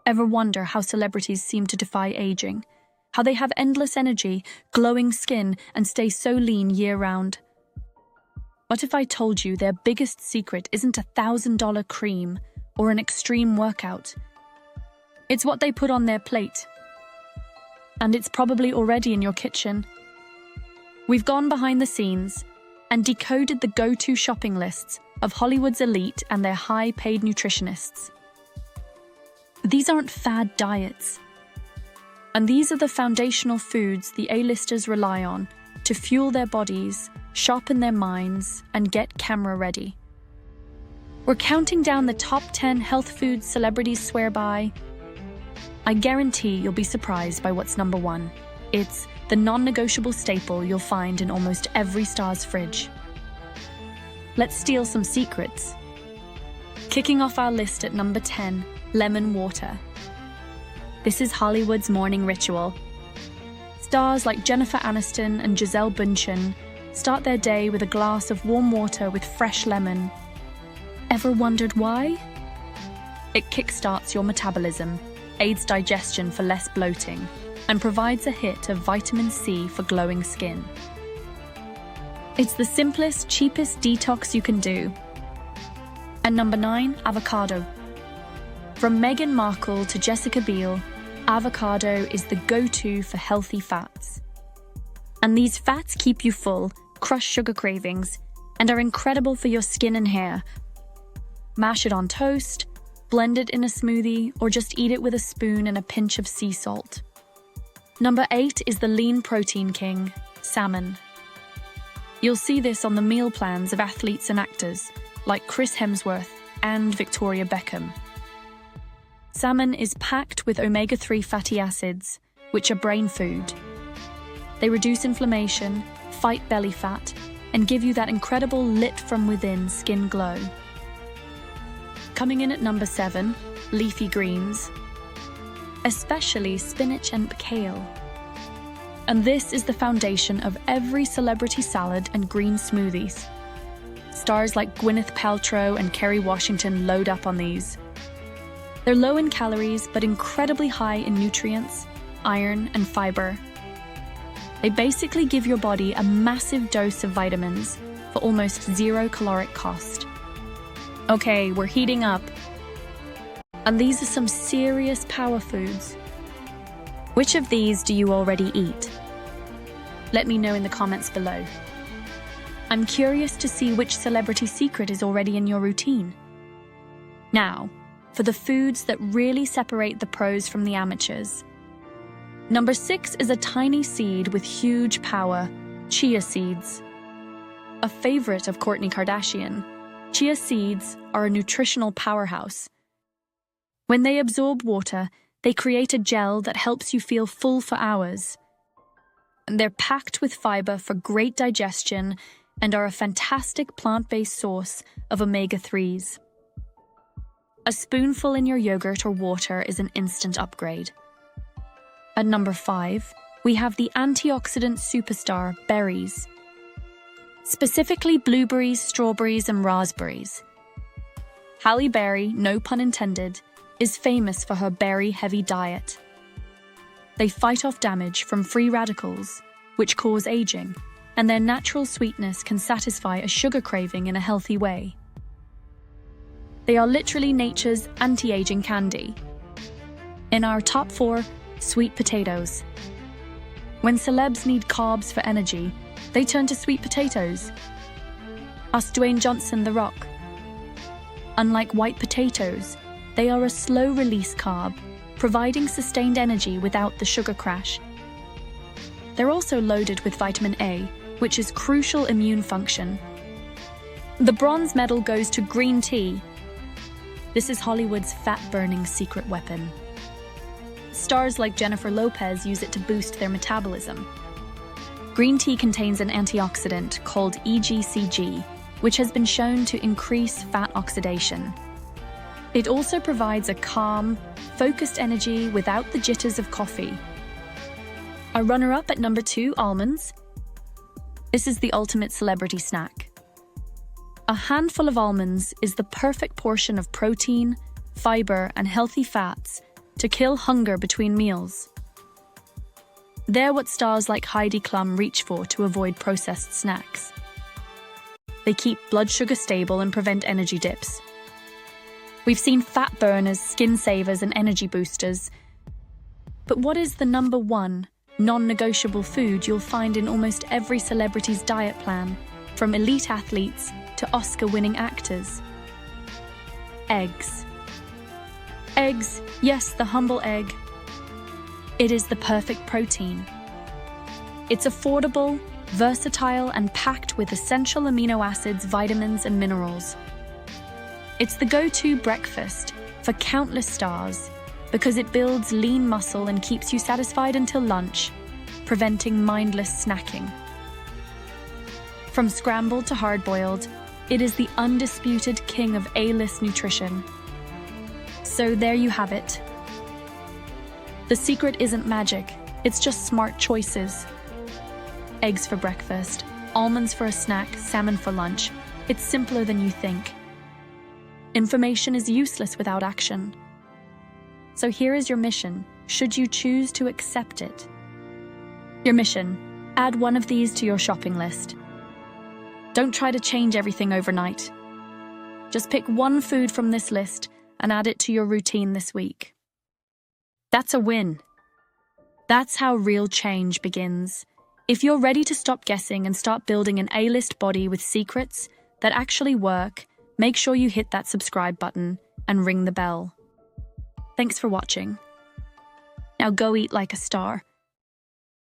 Ever wonder how celebrities seem to defy aging? How they have endless energy, glowing skin, and stay so lean year-round? What if I told you their biggest secret isn't a $1,000 cream or an extreme workout? It's what they put on their plate. And it's probably already in your kitchen. We've gone behind the scenes and decoded the go-to shopping lists of Hollywood's elite and their high-paid nutritionists. These aren't fad diets. And these are the foundational foods the A-listers rely on to fuel their bodies, sharpen their minds, and get camera ready. We're counting down the top 10 health foods celebrities swear by. I guarantee you'll be surprised by what's number 1. It's the non-negotiable staple you'll find in almost every star's fridge. Let's steal some secrets. Kicking off our list at number 10, lemon water. This is Hollywood's morning ritual. Stars like Jennifer Aniston and Gisele Bündchen start their day with a glass of warm water with fresh lemon. Ever wondered why? It kickstarts your metabolism, aids digestion for less bloating, and provides a hit of vitamin C for glowing skin. It's the simplest, cheapest detox you can do. And number 9, avocado. From Meghan Markle to Jessica Biel, avocado is the go-to for healthy fats. And these fats keep you full, crush sugar cravings, and are incredible for your skin and hair. Mash it on toast, blend it in a smoothie, or just eat it with a spoon and a pinch of sea salt. Number 8 is the lean protein king, salmon. You'll see this on the meal plans of athletes and actors, like Chris Hemsworth and Victoria Beckham. Salmon is packed with omega-3 fatty acids, which are brain food. They reduce inflammation, fight belly fat, and give you that incredible lit-from-within skin glow. Coming in at number 7, leafy greens, especially spinach and kale. And this is the foundation of every celebrity salad and green smoothies. Stars like Gwyneth Paltrow and Kerry Washington load up on these. They're low in calories, but incredibly high in nutrients, iron, and fiber. They basically give your body a massive dose of vitamins for almost zero caloric cost. Okay, we're heating up. And these are some serious power foods. Which of these do you already eat? Let me know in the comments below. I'm curious to see which celebrity secret is already in your routine. Now, for the foods that really separate the pros from the amateurs. Number 6 is a tiny seed with huge power, chia seeds. A favorite of Kourtney Kardashian, chia seeds are a nutritional powerhouse. When they absorb water, they create a gel that helps you feel full for hours. And they're packed with fiber for great digestion and are a fantastic plant-based source of omega-3s. A spoonful in your yogurt or water is an instant upgrade. At number 5, we have the antioxidant superstar, berries. Specifically blueberries, strawberries, and raspberries. Halle Berry, no pun intended, is famous for her berry-heavy diet. They fight off damage from free radicals, which cause aging, and their natural sweetness can satisfy a sugar craving in a healthy way. They are literally nature's anti-aging candy. In our top 4, sweet potatoes. When celebs need carbs for energy, they turn to sweet potatoes. Ask Dwayne Johnson, The Rock. Unlike white potatoes, they are a slow-release carb, providing sustained energy without the sugar crash. They're also loaded with vitamin A, which is crucial immune function. The bronze medal goes to green tea. This is Hollywood's fat-burning secret weapon. Stars like Jennifer Lopez use it to boost their metabolism. Green tea contains an antioxidant called EGCG, which has been shown to increase fat oxidation. It also provides a calm, focused energy without the jitters of coffee. A runner-up at number 2, almonds. This is the ultimate celebrity snack. A handful of almonds is the perfect portion of protein, fiber, and healthy fats to kill hunger between meals. They're what stars like Heidi Klum reach for to avoid processed snacks. They keep blood sugar stable and prevent energy dips. We've seen fat burners, skin savers, and energy boosters. But what is the number one non-negotiable food you'll find in almost every celebrity's diet plan, from elite athletes to Oscar-winning actors? Eggs. Eggs, yes, the humble egg. It is the perfect protein. It's affordable, versatile, and packed with essential amino acids, vitamins, and minerals. It's the go-to breakfast for countless stars because it builds lean muscle and keeps you satisfied until lunch, preventing mindless snacking. From scrambled to hard-boiled, it is the undisputed king of A-list nutrition. So there you have it. The secret isn't magic, it's just smart choices. Eggs for breakfast, almonds for a snack, salmon for lunch. It's simpler than you think. Information is useless without action. So here is your mission, should you choose to accept it. Your mission: add one of these to your shopping list. Don't try to change everything overnight. Just pick one food from this list and add it to your routine this week. That's a win. That's how real change begins. If you're ready to stop guessing and start building an A-list body with secrets that actually work, make sure you hit that subscribe button and ring the bell. Thanks for watching. Now go eat like a star.